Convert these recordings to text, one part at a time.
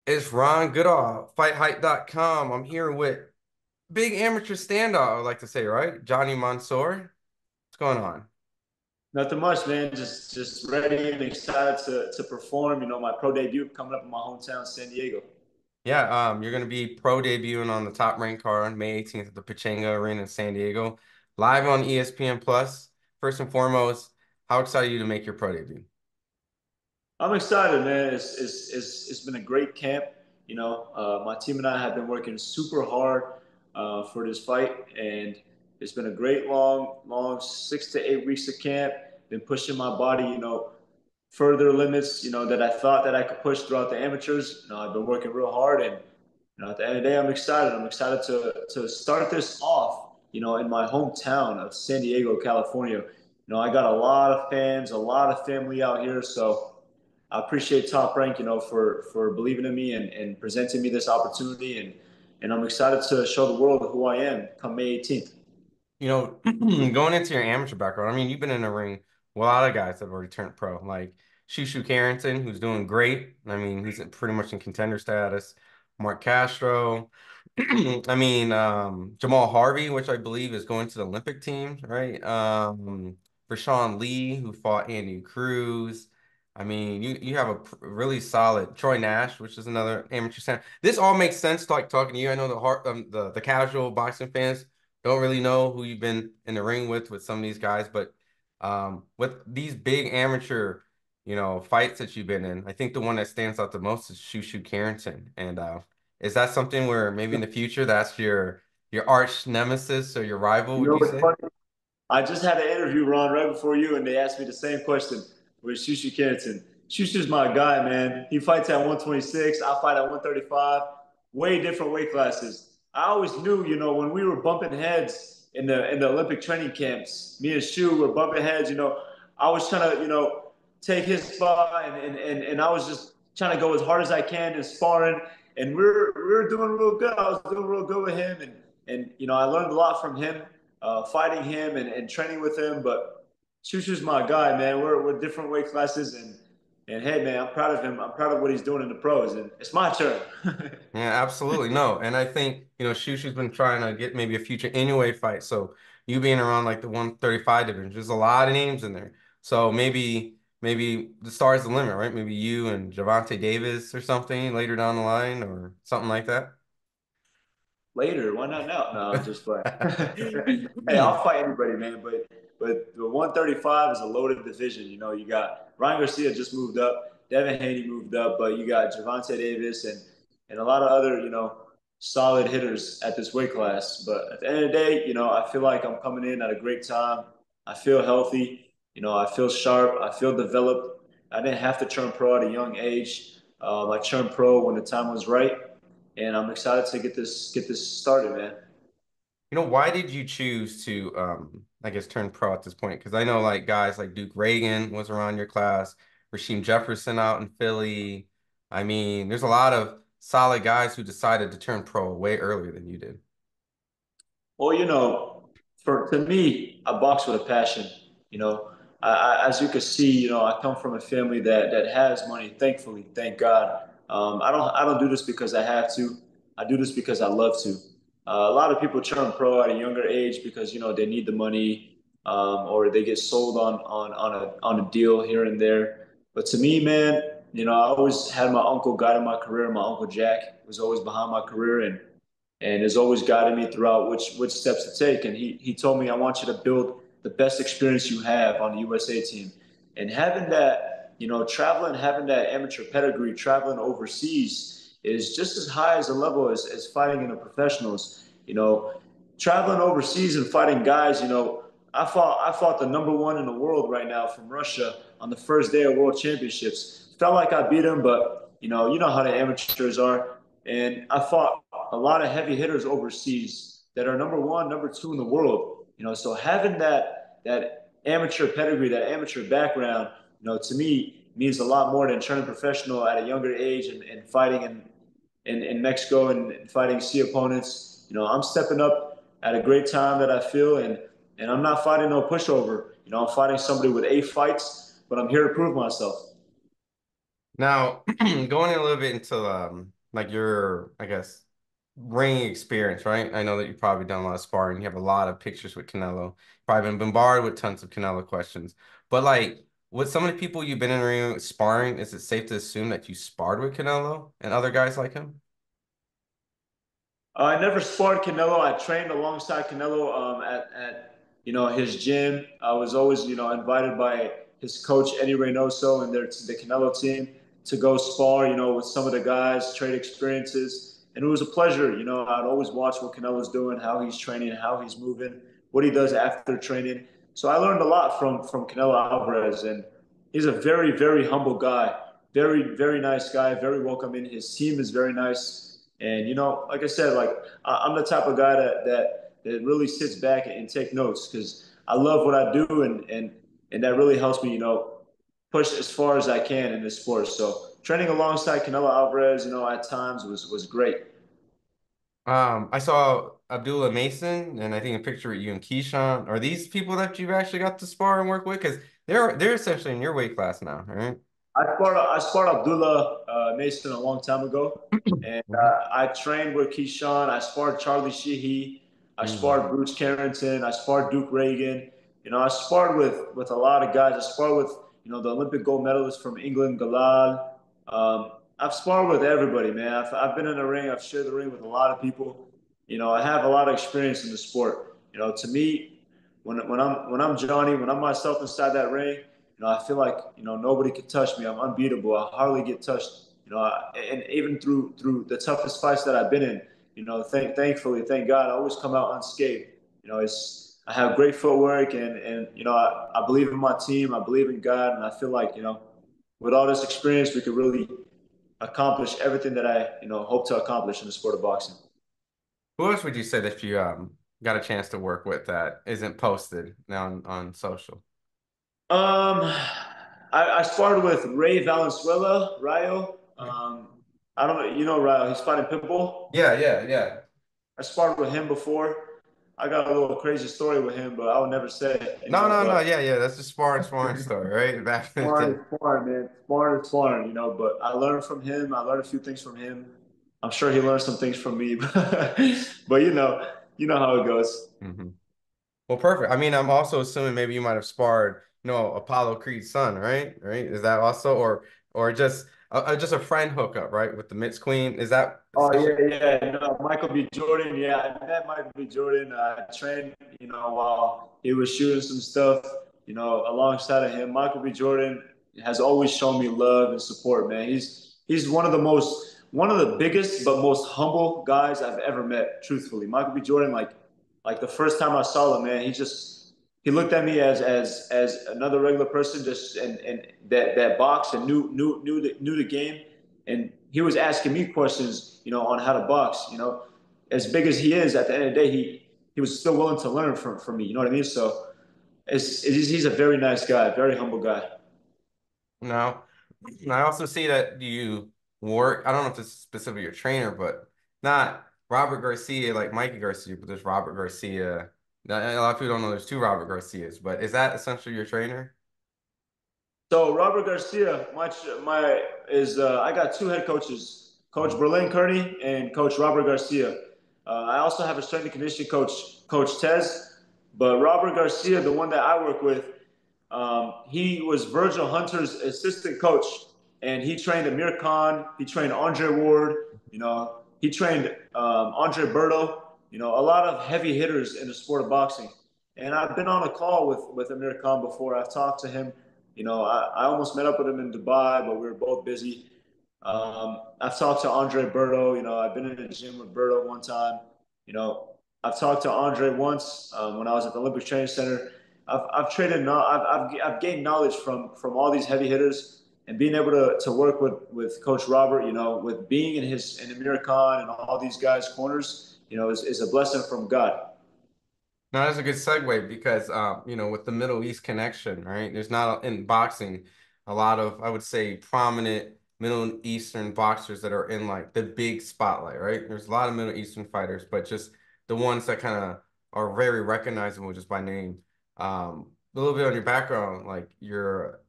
It's Ron Goodall, FightHype.com. I'm here with big amateur standout, I would like to say, right? Jonny Mansour. What's going on? Nothing much, man. Just ready and excited to perform. You know, my pro debut coming up in my hometown, San Diego. Yeah, you're going to be pro debuting on the Top Rank card on May 18th at the Pachanga Arena in San Diego, live on ESPN Plus. First and foremost, how excited are you to make your pro debut? I'm excited, man. It's been a great camp. You know, my team and I have been working super hard for this fight, and it's been a great long 6 to 8 weeks of camp. Been pushing my body, further limits, that I thought that I could push throughout the amateurs. I've been working real hard, and at the end of the day, I'm excited. I'm excited to start this off, in my hometown of San Diego, California. I got a lot of fans, a lot of family out here, so I appreciate Top Rank, for believing in me and presenting me this opportunity, and I'm excited to show the world who I am come May 18th. You know, going into your amateur background, I mean, you've been in the ring with a lot of guys that have already turned pro, like Shushu Carrington, who's doing great. I mean, he's pretty much in contender status. Mark Castro. I mean, Jamal Harvey, which I believe is going to the Olympic team, right? Rashawn Lee, who fought Andy Cruz. I mean, you have a really solid Troy Nash, which is another amateur center. This all makes sense, like talking to you. I know the casual boxing fans don't really know who you've been in the ring with some of these guys, but with these big amateur, fights that you've been in, I think the one that stands out the most is Shushu Carrington. And is that something where maybe in the future that's your arch nemesis or your rival, You would know you what's say? funny? I just had an interview, Ron, right before you, and they asked me the same question with Shushu Kenton. Shushu's my guy, man. He fights at 126. I fight at 135. Way different weight classes. I always knew, when we were bumping heads in the Olympic training camps, me and Shu were bumping heads. I was trying to, take his spot, and I was just trying to go as hard as I can in sparring, and we were doing real good. I was doing real good with him, and I learned a lot from him, fighting him and training with him. But Chushu's my guy, man. We're different weight classes, and hey, man, I'm proud of him. I'm proud of what he's doing in the pros, and it's my turn. Yeah, absolutely. No. And I think, Shushu's been trying to get maybe a future Inoue fight. So you being around like the 135 division, there's a lot of names in there. So maybe the sky's the limit, right? Maybe you and Javante Davis or something later down the line or something like that. Later, why not now? No, I'm just playing. Hey, I'll fight anybody, man. But the 135 is a loaded division. You got Ryan Garcia just moved up, Devin Haney moved up, but you got Javante Davis and a lot of other solid hitters at this weight class. But at the end of the day, I feel like I'm coming in at a great time. I feel healthy. I feel sharp. I feel developed. I didn't have to turn pro at a young age. I turned pro when the time was right, and I'm excited to get this started, man. Why did you choose to I guess turn pro at this point? Because I know like guys like Duke Reagan was around your class, Rasheem Jefferson out in Philly. I mean, there's a lot of solid guys who decided to turn pro way earlier than you did. Well, for to me, I box with a passion. You know, as you can see, I come from a family that has money. Thankfully, thank God. I don't do this because I have to. I do this because I love to. A lot of people turn pro at a younger age because they need the money, or they get sold on a deal here and there. But to me, man, I always had my uncle guiding my career. My uncle Jack was always behind my career, and has always guided me throughout which steps to take. And he told me, I want you to build the best experience you have on the USA team. And having that, traveling, having that amateur pedigree, traveling overseas is just as high as a level as fighting in the professionals. Traveling overseas and fighting guys, I fought the number one in the world right now from Russia on the first day of World Championships. Felt like I beat him, but you know how the amateurs are. And I fought a lot of heavy hitters overseas that are number one, number two in the world. So having that amateur pedigree, that amateur background, to me means a lot more than turning professional at a younger age and fighting in Mexico and fighting C opponents. I'm stepping up at a great time that I feel, and I'm not fighting no pushover. I'm fighting somebody with 8 fights, but I'm here to prove myself. Now, going in a little bit into like your, I guess, ring experience, right? I know that you've probably done a lot of sparring. You have a lot of pictures with Canelo. Probably been bombarded with tons of Canelo questions. But like with some of the people you've been in the ring with sparring, is it safe to assume that you sparred with Canelo and other guys like him? I never sparred Canelo. I trained alongside Canelo at his gym. I was always invited by his coach Eddie Reynoso and the Canelo team to go spar with some of the guys, trade experiences, and it was a pleasure. I'd always watch what Canelo's doing, how he's training, how he's moving, what he does after training. So I learned a lot from Canelo Alvarez, and he's a very very humble guy, very very nice guy, very welcoming. His team is very nice. And like I said, like I'm the type of guy that really sits back and take notes because I love what I do, and that really helps me, push as far as I can in this sport. So training alongside Canelo Alvarez, at times was great. I saw Abdullah Mason and I think a picture of you and Keyshawn. Are these people that you've actually got to spar and work with? Because they're essentially in your weight class now, right? I sparred Abdullah Mason a long time ago, and Mhm. I trained with Keyshawn. I sparred Charlie Sheehy. I Mhm. sparred Bruce Carrington. I sparred Duke Reagan. I sparred with a lot of guys. I sparred with the Olympic gold medalist from England, Goodall. I've sparred with everybody, man. I've been in the ring. I've shared the ring with a lot of people. I have a lot of experience in the sport. To me, when I'm Johnny, when I'm myself inside that ring, I feel like nobody can touch me. I'm unbeatable. I hardly get touched. And even through the toughest fights that I've been in, thankfully, thank God, I always come out unscathed. It's I have great footwork, and I believe in my team. I believe in God, and I feel like with all this experience, we could really accomplish everything that I hope to accomplish in the sport of boxing. Who else would you say that you got a chance to work with that isn't posted now on social? I sparred with Ray Valenzuela, Rayo. I don't know, Rayo. He's fighting Pitbull. Yeah, yeah, yeah. I sparred with him before. I got a little crazy story with him, but I would never say it, No, no, no. But Yeah, yeah. That's just sparring story, right? Back in the sparring day. is sparring, man. Sparring is sparring, But I learned from him. I learned a few things from him. I'm sure he learned some things from me, but you know how it goes. Hmm. Well, perfect. I mean, I'm also assuming maybe you might have sparred, Apollo Creed's son, right? Right? Is that also, or just a friend hookup, right? With the Mitz Queen. Is that Oh essentially? yeah, yeah. No, Michael B. Jordan. Yeah, I met Michael B. Jordan. I trained, while he was shooting some stuff, alongside of him. Michael B. Jordan has always shown me love and support, man. He's one of the biggest but most humble guys I've ever met. Truthfully, Michael B. Jordan, like the first time I saw him, man, he looked at me as another regular person, just and that boxed and knew the game, and he was asking me questions, on how to box. As big as he is, at the end of the day, he was still willing to learn from me. You know what I mean? So he's a very nice guy, very humble guy. No. And I also see that you work. I don't know if this is specifically your trainer, but not Robert Garcia like Mikey Garcia, but there's Robert Garcia. Now, a lot of people don't know there's two Robert Garcias, but is that essentially your trainer? So Robert Garcia, my is I got two head coaches, Coach Mhm. Berlin Kearney and Coach Robert Garcia. I also have a strength and conditioning coach, Coach Tez. But Robert Garcia, the one that I work with, he was Virgil Hunter's assistant coach, and he trained Amir Khan. He trained Andre Ward. He trained Andre Berto. A lot of heavy hitters in the sport of boxing. And I've been on a call with Amir Khan before. I've talked to him. I almost met up with him in Dubai, but we were both busy. I've talked to Andre Berto. I've been in the gym with Berto one time. You know, I've talked to Andre once when I was at the Olympic Training Center. I've traded, I've gained knowledge from all these heavy hitters, and being able to work with Coach Robert. With being in Amir Khan and all these guys' corners. Is a blessing from God. No, that's a good segue because with the Middle East connection, right? There's not in boxing a lot of, I would say, prominent Middle Eastern boxers that are in like the big spotlight, right? There's a lot of Middle Eastern fighters, but just the ones that kind of are very recognizable just by name. A little bit on your background, like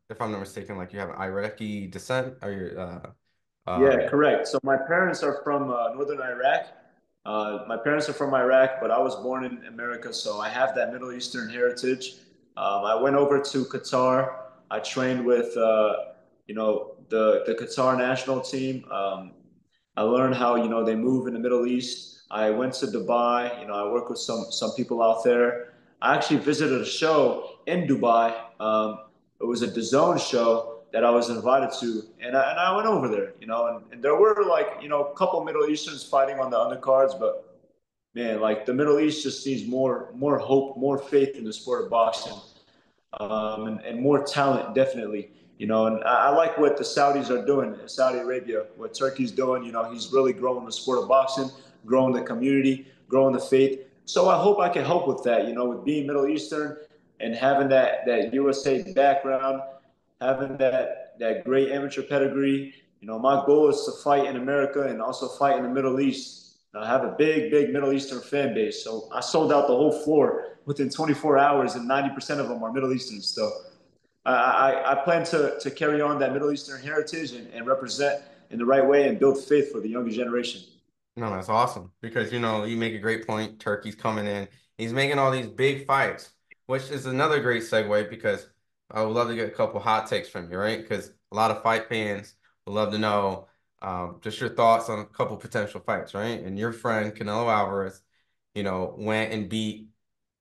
if I'm not mistaken, like you have Iraqi descent or you're Yeah, correct. So my parents are from northern Iraq. My parents are from Iraq, but I was born in America, so I have that Middle Eastern heritage. I went over to Qatar. I trained with, the Qatar national team. I learned how, they move in the Middle East. I went to Dubai. I work with some people out there. I actually visited a show in Dubai. It was a DAZN show that I was invited to, and I went over there, and there were like, a couple Middle Easterns fighting on the undercards, but man, like the Middle East just needs more hope, more faith in the sport of boxing, and more talent, definitely. And I like what the Saudis are doing in Saudi Arabia, what Turkey's doing. He's really growing the sport of boxing, growing the community, growing the faith. So I hope I can help with that, with being Middle Eastern and having that USA background, having that great amateur pedigree. My goal is to fight in America and also fight in the Middle East. I have a big Middle Eastern fan base, so I sold out the whole floor within 24 hours, and 90% of them are Middle Easterns. So I plan to carry on that Middle Eastern heritage and represent in the right way and build faith for the younger generation. No, that's awesome because you make a great point. Turkey's coming in. He's making all these big fights, which is another great segue because I would love to get a couple hot takes from you, right? Because a lot of fight fans would love to know just your thoughts on a couple potential fights, right? And your friend Canelo Alvarez, went and beat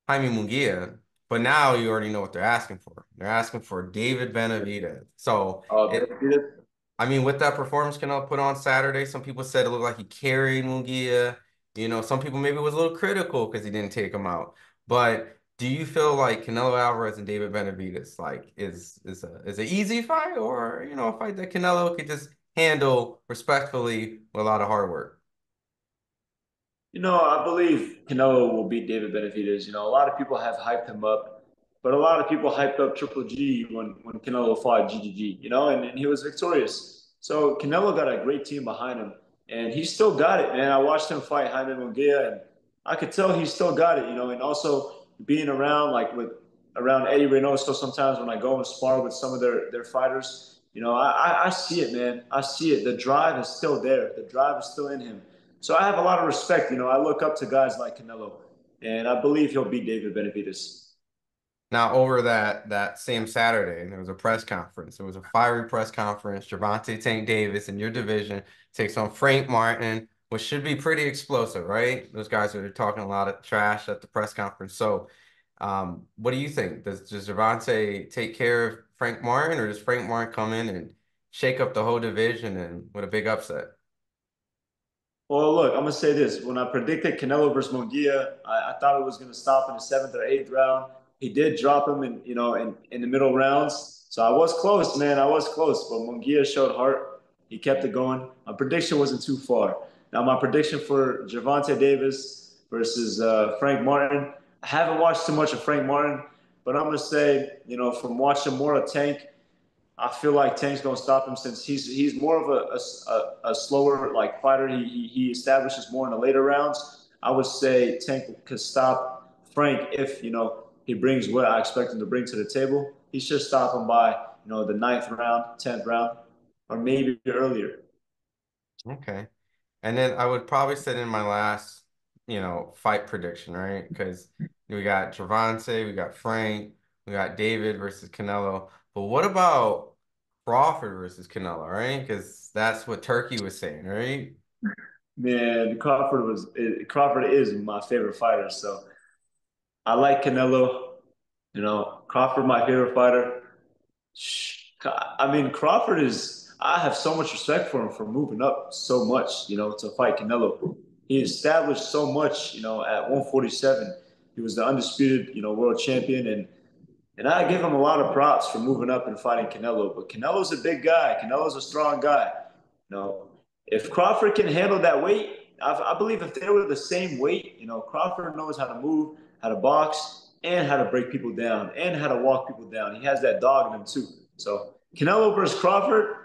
Jaime Munguia, but now you already know what they're asking for. They're asking for David Benavidez. So it Benavidez. I mean, with that performance Canelo put on Saturday, some people said it looked like he carried Munguia. Some people maybe was a little critical because he didn't take him out. But do you feel like Canelo Alvarez and David Benavidez like is an easy fight or a fight that Canelo could just handle respectfully with a lot of hard work? I believe Canelo will beat David Benavidez. A lot of people have hyped him up, but a lot of people hyped up Triple G when Canelo fought GGG, and he was victorious. So Canelo got a great team behind him, and he still got it, man. I watched him fight Jaime Munguia, and I could tell he still got it, and also being around like with around Eddie Reynoso sometimes when I go and spar with some of their fighters, I see it, man. I see it. The drive is still there. The drive is still in him. So I have a lot of respect. I look up to guys like Canelo, and I believe he'll beat David Benavidez. Now, over that same Saturday, there was a press conference. It was a fiery press conference. Javante Tank Davis in your division takes on Frank Martin, which should be pretty explosive, right? Those guys are talking a lot of trash at the press conference. So, what do you think? Does Javante take care of Frank Martin, or does Frank Martin come in and shake up the whole division and with a big upset? Well, look, I'm gonna say this. When I predicted Canelo versus Munguia, I thought it was gonna stop in the seventh or eighth round. He did drop him in the middle rounds. So I was close, man. I was close, but Munguia showed heart. He kept it going. My prediction wasn't too far. Now my prediction for Javante Davis versus Frank Martin. I haven't watched too much of Frank Martin, but I'm gonna say, from watching more of Tank, I feel like Tank's gonna stop him since he's more of a slower like fighter. He establishes more in the later rounds. I would say Tank could stop Frank if he brings what I expect him to bring to the table. He should stop him by the ninth round, 10th round, or maybe earlier. Okay. And then I would probably set in my last, fight prediction, right? Because we got Javante, we got Frank, we got David versus Canelo. But what about Crawford versus Canelo, right? Because that's what Turkey was saying, right? Man, Crawford is my favorite fighter, so I like Canelo. Crawford my favorite fighter. I mean, Crawford is. I have so much respect for him for moving up so much, to fight Canelo. He established so much, at 147. He was the undisputed, world champion, and I give him a lot of props for moving up and fighting Canelo. But Canelo's a big guy. Canelo's a strong guy. You know, if Crawford can handle that weight, I believe if they were the same weight, Crawford knows how to move, how to box, and how to break people down, and how to walk people down. He has that dog in him too. So Canelo versus Crawford,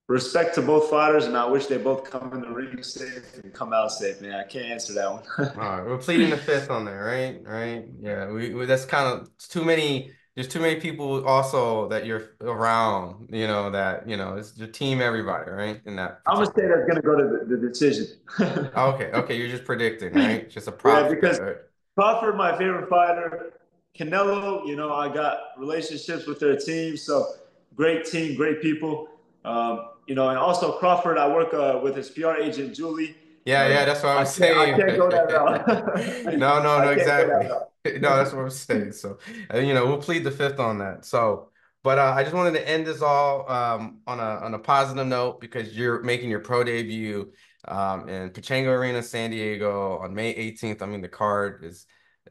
respect to both fighters, and I wish they both come in the ring safe and come out safe, man. I can't answer that one. All right, we're pleading the fifth on there, right? Right? Yeah, we that's kind of too many. there's too many people also that you're around, that it's your team, everybody, right? In that I'm gonna say particular. that's gonna go to the decision. Okay, okay, you're just predicting, right? Just a Yeah, props bet, because right? Crawford, my favorite fighter. Canelo, I got relationships with their team, so great team, great people. And also Crawford, I work with his PR agent Julie, Yeah, yeah, and that's what I I was can't, I saying. can't go that route. No, no, I no, can't go that exactly. route. No, that's what I'm saying. So, we'll plead the fifth on that. So, but I just wanted to end this all on a positive note because you're making your pro debut in Pachango Arena, San Diego on May 18th. I mean, the card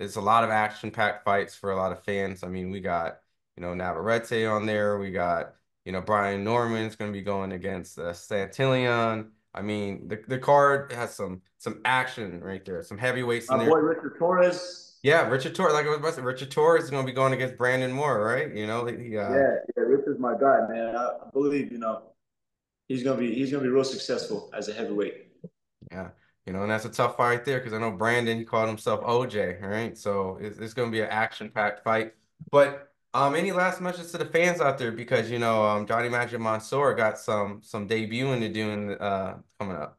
is a lot of action-packed fights for a lot of fans. I mean, we got, Navarrete on there. We got, Brian Norman's going to be going against Santillan. I mean, the card has some action right there, some heavyweights in My there. boy Richard Torres. Yeah, Richard Torres, like I was about to say, Richard Torres is going to be going against Brandon Moore, right? Yeah, yeah, Richard's my guy, man. I believe, he's gonna be real successful as a heavyweight. Yeah, and that's a tough fight right there because I know Brandon, he called himself OJ, right? So it's going to be an action-packed fight. But any last message to the fans out there because Johnny Mansour got some debuting to do coming up.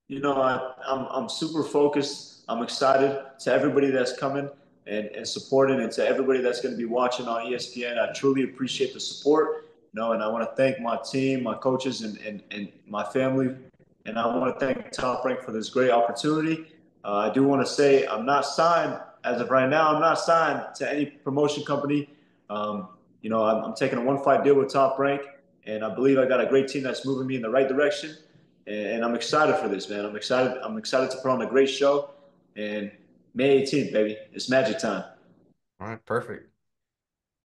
I'm super focused. I'm excited to everybody that's coming and supporting, and to everybody that's going to be watching on ESPN. I truly appreciate the support. And I want to thank my team, my coaches, and my family. And I want to thank Top Rank for this great opportunity. I do want to say I'm not signed as of right now. I'm not signed to any promotion company. I'm taking a one fight deal with Top Rank, and I believe I got a great team that's moving me in the right direction. And I'm excited for this, man. I'm excited. I'm excited to put on a great show. And May 18th, baby, it's magic time. All right, perfect.